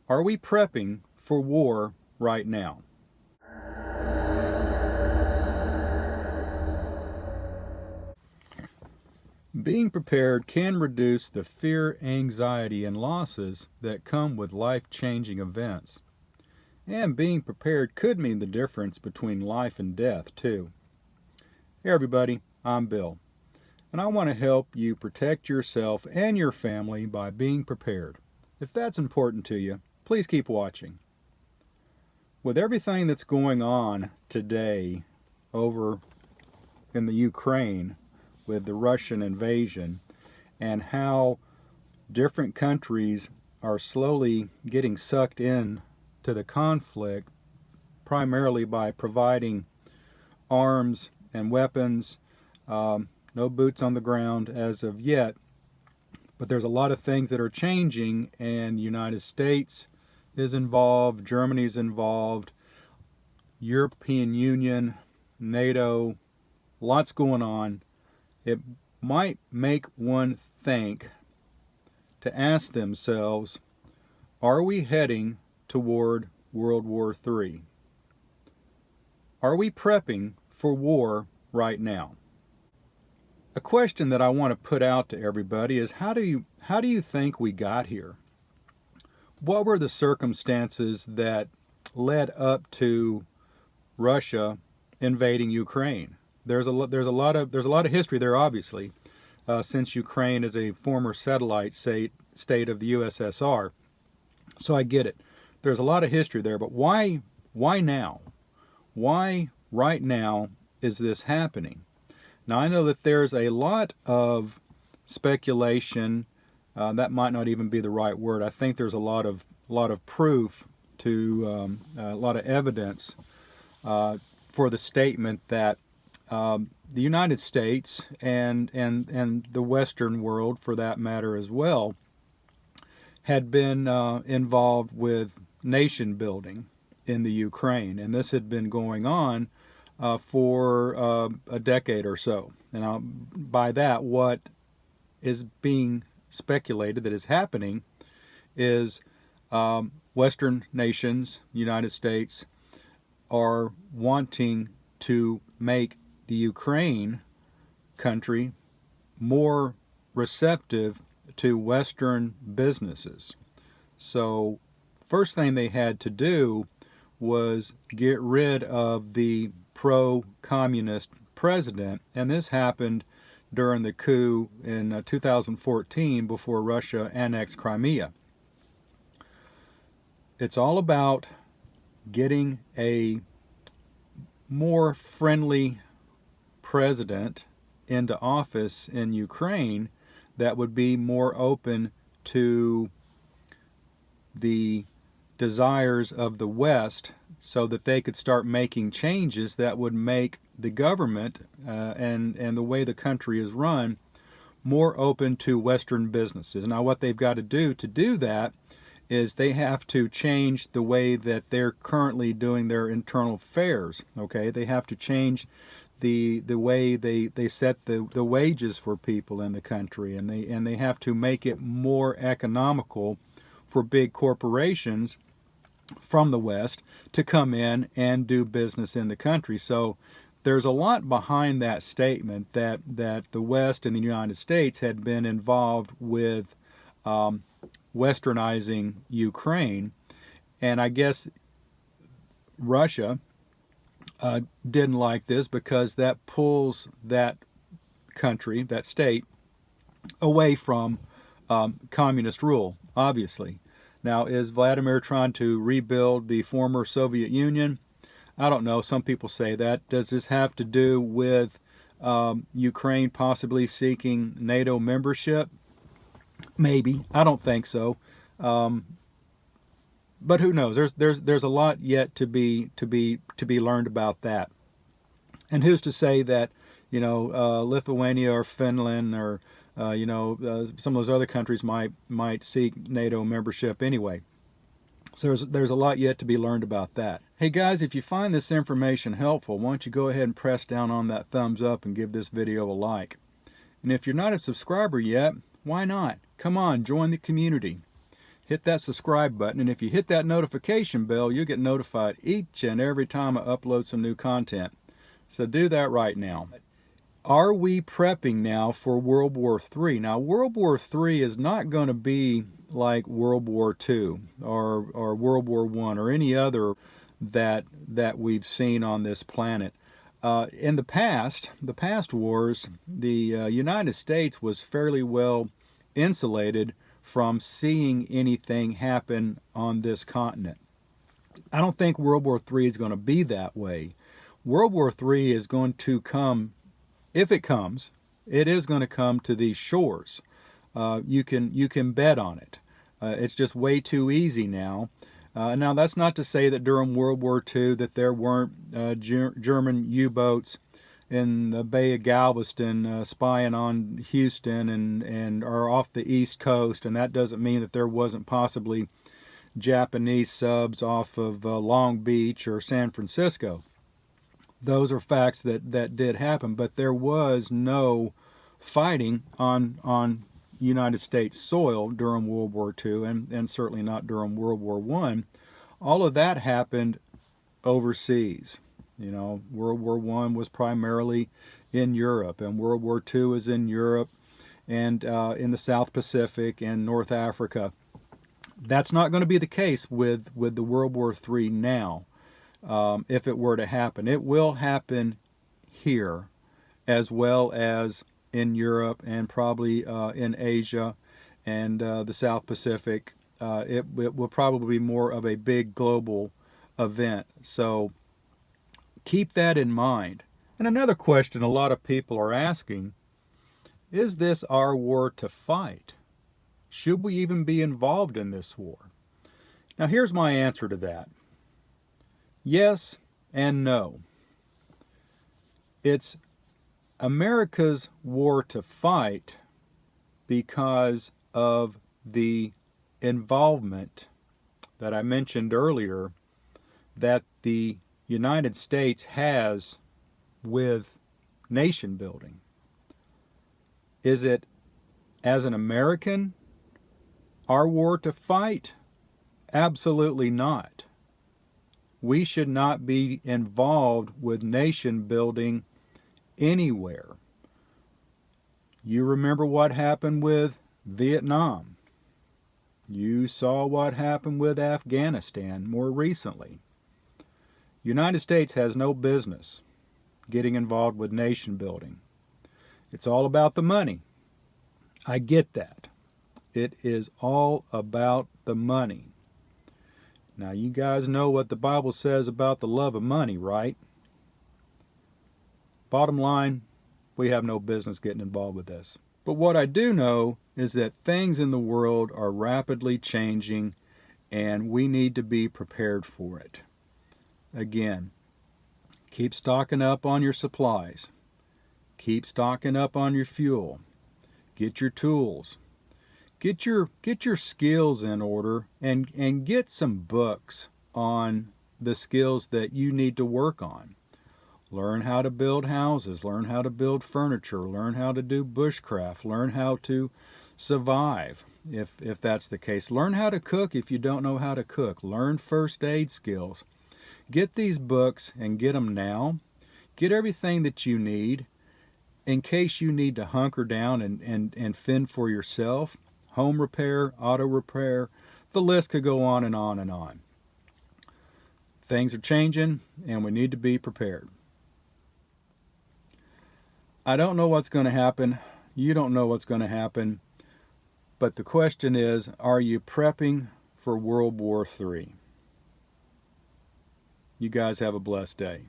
Are we prepping for war right now? Being prepared can reduce the fear, anxiety, and losses that come with life-changing events. And being prepared could mean the difference between life and death, too. Hey everybody, I'm Bill, and I want to help you protect yourself and your family by being prepared. If that's important to you, please keep watching. With everything that's going on today over in the Ukraine, with the Russian invasion, and how different countries are slowly getting sucked in to the conflict, primarily by providing arms and weapons. No boots on the ground as of yet, but there's a lot of things that are changing, and the United States is involved, Germany's involved, European Union, NATO, lots going on. It might make one think to ask themselves, are we heading toward World War III? Are we prepping for war right now? A question that I want to put out to everybody is, how do you think we got here? What were the circumstances that led up to Russia invading Ukraine? There's a lot of history there, obviously, since Ukraine is a former satellite state of the USSR. So I get it. There's a lot of history there, but why now? Why right now is this happening? Now I know that there's a lot of speculation. That might not even be the right word. I think there's a lot of proof to a lot of evidence for the statement that the United States and the Western world, for that matter as well, had been involved with nation building in the Ukraine, and this had been going on for a decade or so. And by that, what is being speculated that is happening is Western nations, United States, are wanting to make the Ukraine country more receptive to Western businesses. So first thing they had to do was get rid of the pro-communist president, and this happened during the coup in 2014 before Russia annexed Crimea. It's all about getting a more friendly president into office in Ukraine that would be more open to the desires of the West, so that they could start making changes that would make the government and the way the country is run more open to Western businesses. Now what they've got to do that is they have to change the way that they're currently doing their internal affairs. Okay, they have to change the way they set the wages for people in the country, and they have to make it more economical for big corporations from the West to come in and do business in the country. So there's a lot behind that statement that the West and the United States had been involved with westernizing Ukraine, and I guess Russia didn't like this because that pulls that country, that state, away from communist rule, obviously. Now, is Vladimir trying to rebuild the former Soviet Union? I don't know. Some people say that. Does this have to do with Ukraine possibly seeking NATO membership? Maybe. I don't think so. But who knows? There's a lot yet to be learned about that. And who's to say that, Lithuania or Finland or some of those other countries might seek NATO membership anyway. So there's a lot yet to be learned about that. Hey guys, if you find this information helpful, why don't you go ahead and press down on that thumbs up and give this video a like. And if you're not a subscriber yet, why not? Come on, join the community. hit that subscribe button, and if you hit that notification bell, you'll get notified each and every time I upload some new content. So do that right now. Are we prepping now for World War III? Now, World War III is not going to be like World War II or World War I or any other that we've seen on this planet. In the past wars, the United States was fairly well insulated from seeing anything happen on this continent. I don't think World War III is going to be that way. World War III is going to come, if it comes, it is going to come to these shores. You can bet on it. It's just way too easy now. Now, that's not to say that during World War II that there weren't German U-boats in the Bay of Galveston spying on Houston and are off the East Coast, and that doesn't mean that there wasn't possibly Japanese subs off of Long Beach or San Francisco. Those are facts that did happen, but there was no fighting on United States soil during World War II, and certainly not during World War I. All of that happened overseas. You know, World War I was primarily in Europe, and World War II is in Europe and in the South Pacific and North Africa. That's not going to be the case with the World War III now. If it were to happen, it will happen here as well as in Europe and probably in Asia and the South Pacific. It will probably be more of a big global event. So keep that in mind. And another question a lot of people are asking, is this our war to fight? Should we even be involved in this war? Now, here's my answer to that. Yes and no. It's America's war to fight because of the involvement that I mentioned earlier that the United States has with nation building. Is it, as an American, our war to fight? Absolutely not. We should not be involved with nation building anywhere. You remember what happened with Vietnam. You saw what happened with Afghanistan more recently. United States has no business getting involved with nation building. It's all about the money. I get that. It is all about the money. Now, you guys know what the Bible says about the love of money, right? Bottom line, we have no business getting involved with this. But what I do know is that things in the world are rapidly changing, and we need to be prepared for it. Again, keep stocking up on your supplies. Keep stocking up on your fuel. Get your tools. Get your skills in order and get some books on the skills that you need to work on. Learn how to build houses, learn how to build furniture, learn how to do bushcraft, learn how to survive if that's the case. Learn how to cook if you don't know how to cook. Learn first aid skills. Get these books and get them now. Get everything that you need in case you need to hunker down and fend for yourself. Home repair, auto repair, the list could go on and on and on. Things are changing and we need to be prepared. I don't know what's going to happen. You don't know what's going to happen. But the question is, are you prepping for World War III? You guys have a blessed day.